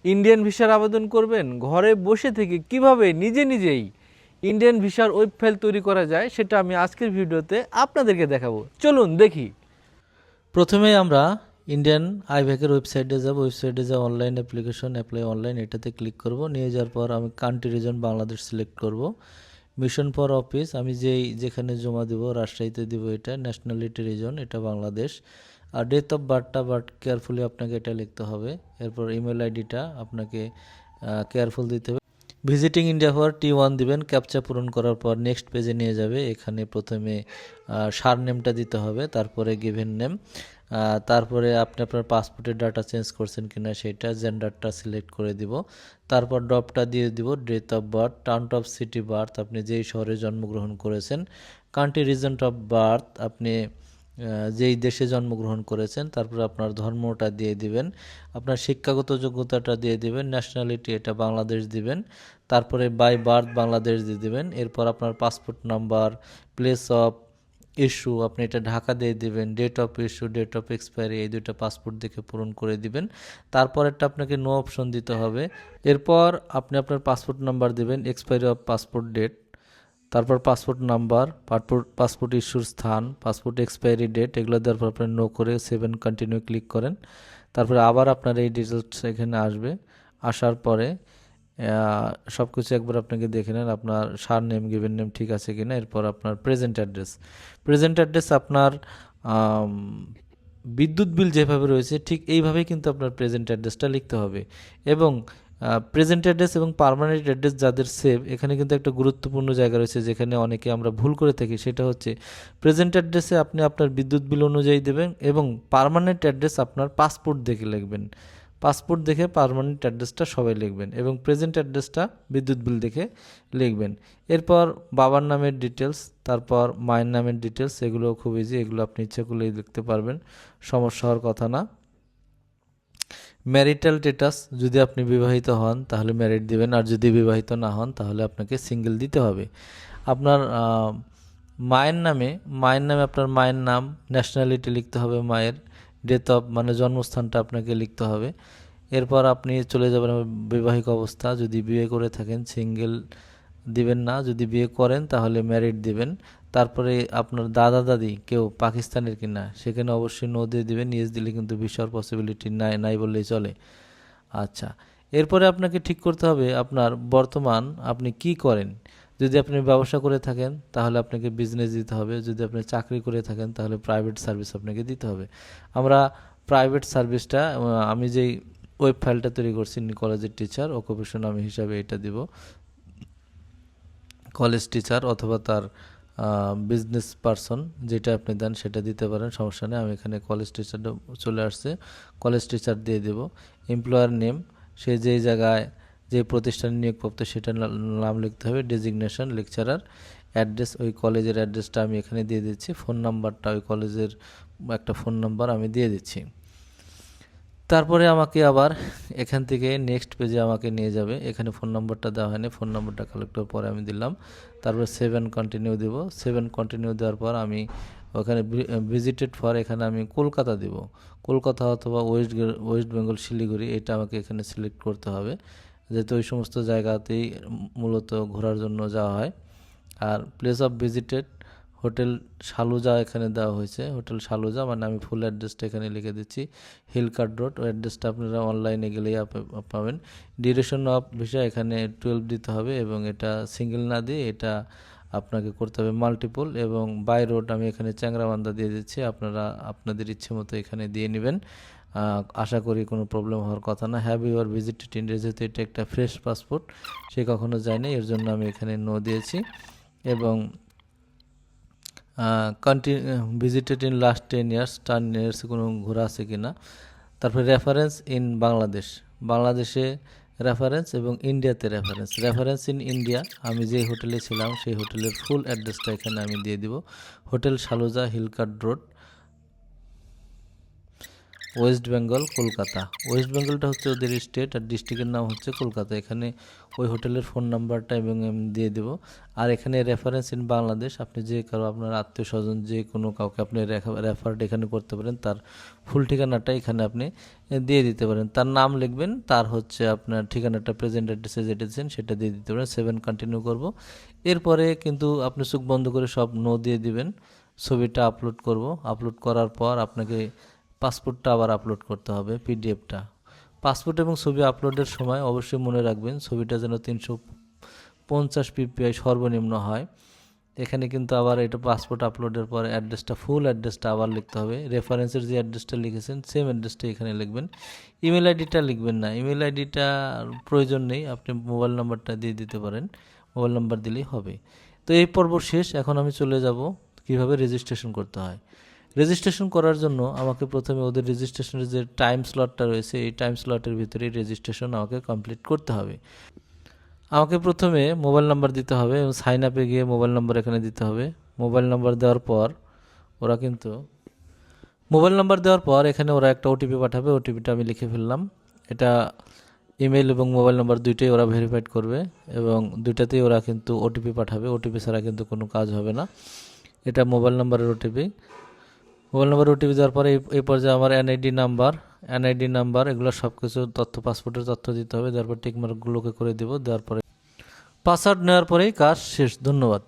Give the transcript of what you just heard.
Indian ভিসার আবেদন করবেন, ঘরে বসে থেকে কিভাবে নিজে নিজেই ইন্ডিয়ান ভিসার ওয়েব ফাইল তৈরি করা যায় সেটা আমি আজকের ভিডিওতে আপনাদেরকে দেখাবো। চলুন দেখি। প্রথমে আমরা ইন্ডিয়ান আইভ্যাকের ওয়েবসাইটে যাব। ওয়েবসাইটে যা অনলাইন অ্যাপ্লিকেশন অ্যাপ্লাই অনলাইন এটাতে ক্লিক করব। নিয়ে যাওয়ার পর আমি কান্ট্রি রিজন বাংলাদেশ সিলেক্ট করব। মিশন ফর অফিস আমি যেখানে জমা দেব রাজশাহীতে দিব, এটা ন্যাশনালিটি রিজন এটা বাংলাদেশ। আর ডেট অফ বার্থ কেয়ারফুলি আপনাকে এটা লিখতে হবে। এরপর ইমেল আইডিটা আপনাকে কেয়ারফুল দিতে হবে। ভিজিটিং ইন্ডিয়া ফর T1 দিবেন। ক্যাপচা পূরণ করার পর নেক্সট পেজে নিয়ে যাবে। এখানে প্রথমে সারনেমটা দিতে হবে, তারপরে গিভেন নেম, তারপরে আপনি আপনার পাসপোর্টের ডাটা চেঞ্জ করছেন কিনা সেটা, জেন্ডারটা সিলেক্ট করে দিব। তারপর ড্রপটা দিয়ে দিব, date of birth, town of city birth আপনি যেই শহরে জন্মগ্রহণ করেছেন, কান্ট্রি রিজন অফ বার্থ আপনি যেই দেশে জন্মগ্রহণ করেছেন, তারপর আপনার ধর্মটা দিয়ে দিবেন, আপনার শিক্ষাগত যোগ্যতাটা দিয়ে দিবেন, ন্যাশনালিটি এটা বাংলাদেশ দিবেন, তারপরে বাই বার্থ বাংলাদেশ দিয়ে দিবেন। এরপর আপনার passport number, place of issue আপনি এটা ঢাকা দিয়ে দিবেন, date of issue, date of expiry এই দুইটা পাসপোর্ট দেখে পূরণ করে দিবেন। তারপর একটা আপনাকে নো অপশন দিতে হবে। এরপর আপনি আপনার পাসপোর্ট নাম্বার দিবেন, এক্সপায়ারি অফ পাসপোর্ট ডেট, তারপর পাসপোর্ট নাম্বার, পাসপোর্ট ইস্যুর স্থান, পাসপোর্ট এক্সপায়ারি ডেট, এগুলো দেওয়ার পর আপনি নো করে সেভ এন্ড কন্টিনিউ ক্লিক করেন। তারপরে আবার আপনার এই ডিটেলস এখানে আসবে। আসার পরে সব কিছু একবার আপনাকে দেখে নেন আপনার সার নেম গিভেন নেম ঠিক আছে কিনা। এরপর আপনার প্রেজেন্ট অ্যাড্রেস আপনার বিদ্যুৎ বিল যেভাবে রয়েছে ঠিক এইভাবেই কিন্তু আপনার প্রেজেন্ট অ্যাড্রেসটা লিখতে হবে। এবং প্রেজেন্ট অ্যাড্রেস এবং পার্মানেন্ট অ্যাড্রেস যাদের সেভ, এখানে কিন্তু একটা গুরুত্বপূর্ণ জায়গা রয়েছে যেখানে অনেকে আমরা ভুল করে থাকি। সেটা হচ্ছে প্রেজেন্ট অ্যাড্রেসে আপনি আপনার বিদ্যুৎ বিল অনুযায়ী দেবেন এবং পার্মানেন্ট অ্যাড্রেস আপনার পাসপোর্ট দেখে লিখবেন। পাসপোর্ট দেখে পার্মানেন্ট অ্যাড্রেসটা সবাই লিখবেন এবং প্রেজেন্ট অ্যাড্রেসটা বিদ্যুৎ বিল দেখে লিখবেন। এরপর বাবার নামের ডিটেলস, তারপর মায়ের নামের ডিটেলস, এগুলো খুব ইজি, এগুলো আপনি ইচ্ছা করলেই লিখতে পারবেন, সমস্যা হওয়ার কথা না। ম্যারিটাল স্ট্যাটাস যদি আপনি বিবাহিত হন তাহলে ম্যারিড দিবেন, আর যদি বিবাহিত না হন তাহলে আপনাকে সিঙ্গেল দিতে হবে। আপনার মায়ের নামে আপনার মায়ের নাম, ন্যাশনালিটি লিখতে হবে মায়ের, ডেট অফ মানে জন্মস্থানটা আপনাকে লিখতে হবে। এরপর আপনি চলে যাবেন বৈবাহিক অবস্থা, যদি বিয়ে করে থাকেন সিঙ্গেল দিবেন না, যদি বিয়ে করেন তাহলে ম্যারিড দিবেন। তারপরে আপনার দাদা দাদি কেউ পাকিস্তানের কিনা সেখানে অবশ্যই নো দিয়ে দিবেন, ইয়েস দিলে কিন্তু ভিসার পসিবিলিটি নাই নাই বললেই চলে। আচ্ছা, এরপরে আপনাকে ঠিক করতে হবে আপনার বর্তমান আপনি কি করেন। যদি আপনি ব্যবসা করে থাকেন তাহলে আপনাকে বিজনেস দিতে হবে, যদি আপনি চাকরি করে থাকেন তাহলে প্রাইভেট সার্ভিস আপনাকে দিতে হবে। আমরা প্রাইভেট সার্ভিসটা আমি যেই ওয়েব ফাইলটা তৈরি করছি কলেজের টিচার অকুপেশন আমি হিসাবে এটা দিব, কলেজ টিচার অথবা তার বিজনেস পারসন যেটা আপনি দেন সেটা দিতে পারেন, সমস্যা নেই। আমি এখানে কলেজ টিচারটা চলে আসছে, কলেজ টিচার দিয়ে দেব। এমপ্লয়ার নেম, সে যেই জায়গায় যে প্রতিষ্ঠানে নিয়োগপ্রাপ্ত সেটা নাম লিখতে হবে। Designation lecturer. অ্যাড্রেস ওই কলেজের অ্যাড্রেসটা আমি এখানে দিয়ে দিচ্ছি। ফোন নাম্বারটা ওই কলেজের একটা ফোন নাম্বার আমি দিয়ে দিচ্ছি। তারপরে আমাকে আবার এখান থেকে নেক্সট পেজে আমাকে নিয়ে যাবে। এখানে ফোন নাম্বারটা দেওয়া হয়নি, ফোন নাম্বারটা কালেক্ট করার পরে আমি দিলাম। তারপরে সেভ এন্ড কন্টিনিউ দেব। সেভ এন্ড কন্টিনিউ দেওয়ার পর আমি ওখানে ভিজিটেড ফর এখানে আমি কলকাতা দেব। কলকাতা অথবা ওয়েস্ট বেঙ্গল শিলিগুড়ি এটা আমাকে এখানে সিলেক্ট করতে হবে, যেহেতু ওই সমস্ত জায়গাতেই মূলত ঘোরার জন্য যাওয়া হয়। আর প্লেস অফ ভিজিটেড হোটেল শালুজা এখানে দেওয়া হয়েছে, হোটেল শালুজা মানে আমি ফুল অ্যাড্রেসটা এখানে লিখে দিচ্ছি, হিলকার্ট রোড। ওই অ্যাড্রেসটা আপনারা অনলাইনে গেলেই পাবেন। ডিউরেশন অফ ভিসা এখানে 12 দিতে হবে এবং এটা সিঙ্গেল না দিয়ে এটা আপনাকে করতে হবে মাল্টিপল। এবং বাই রোড আমি এখানে চ্যাংরাবান্ধা দিয়ে দিচ্ছি, আপনারা আপনাদের ইচ্ছে মতো এখানে দিয়ে নেবেন। আশা করি কোনো প্রবলেম হওয়ার কথা না। হ্যাভ ইউর ভিজিটেড ইন্ডিয়া, যেহেতু এটা একটা ফ্রেশ পাসপোর্ট, সে কখনো যায়নি, এর জন্য আমি এখানে নো দিয়েছি। এবং ভিজিটেড ইন লাস্ট 10 ইয়ার্স, 10 ইয়ার্সে কোনো ঘোরা আছে কি না। তারপরে রেফারেন্স ইন বাংলাদেশে রেফারেন্স এবং ইন্ডিয়াতে রেফারেন্স ইন ইন্ডিয়া আমি যে হোটেলে ছিলাম সেই হোটেলের ফুল অ্যাড্রেসটা এখানে আমি দিয়ে দিব, hotel Shaluja hill cart road. West Bengal Kolkata. West বেঙ্গলটা হচ্ছে ওদের স্টেট, আর ডিস্ট্রিক্টের নাম হচ্ছে কলকাতা। এখানে ওই হোটেলের ফোন নাম্বারটা এবং আমি দিয়ে দেব। আর এখানে রেফারেন্স ইন বাংলাদেশ, আপনি যে কারো আপনার আত্মীয় স্বজন যে কোনো কাউকে আপনি রেফার এখানে করতে পারেন, তার ফুল ঠিকানাটা এখানে আপনি দিয়ে দিতে পারেন। তার নাম লিখবেন, তার হচ্ছে আপনার ঠিকানাটা প্রেজেন্ট অ্যাড্রেসে যেটা দিচ্ছেন সেটা দিয়ে দিতে পারেন। 7 কন্টিনিউ করব। এরপরে কিন্তু আপনি চোখ বন্ধ করে সব নো দিয়ে দিবেন। ছবিটা আপলোড করব। আপলোড করার পর আপনাকে পাসপোর্টটা আবার আপলোড করতে হবে, পিডিএফটা। পাসপোর্ট এবং ছবি আপলোডের সময় অবশ্যই মনে রাখবেন ছবিটা যেন 350 পিপিআই সর্বনিম্ন হয়। এখানে কিন্তু আবার এটা পাসপোর্ট আপলোডের পর অ্যাড্রেসটা, ফুল অ্যাড্রেসটা আবার লিখতে হবে। রেফারেন্সের যে অ্যাড্রেসটা লিখেছেন সেম অ্যাড্রেসটা এখানে লিখবেন। ইমেল আইডিটা লিখবেন না, ইমেল আইডিটা প্রয়োজন নেই, আপনি মোবাইল নাম্বারটা দিয়ে দিতে পারেন, মোবাইল নাম্বার দিলেই হবে। তো এই পর্ব শেষ। এখন আমি চলে যাব কিভাবে রেজিস্ট্রেশন করতে হয়। রেজিস্ট্রেশন করার জন্য আমাকে প্রথমে ওদের রেজিস্ট্রেশনের যে টাইম স্লটটা রয়েছে এই টাইম স্লটের ভিতরে রেজিস্ট্রেশন আমাকে কমপ্লিট করতে হবে। আমাকে প্রথমে মোবাইল নাম্বার দিতে হবে এবং সাইন আপে গিয়ে মোবাইল নাম্বার এখানে দিতে হবে। মোবাইল নাম্বার দেওয়ার পর ওরা কিন্তু এখানে ওরা একটা ওটিপি পাঠাবে। ওটিপিটা আমি লিখে ফেললাম। এটা ইমেল এবং মোবাইল নাম্বার দুইটাই ওরা ভেরিফাইড করবে এবং দুইটাতেই ওরা কিন্তু ওটিপি পাঠাবে। ওটিপি ছাড়া কিন্তু কোনো কাজ হবে না। এটা মোবাইল নাম্বারের ওটিপি। মোবাইল নাম্বার ওটিপি দেওয়ার পরে এই পর্যায়ে আমার এনআইডি নাম্বার এগুলো সব কিছু তথ্য, পাসপোর্টের তথ্য দিতে হবে। দেওয়ার পর টিকমার্কগুলোকে করে দেবো। দেওয়ার পরে পাসওয়ার্ড নেওয়ার পরেই কাজ শেষ। ধন্যবাদ।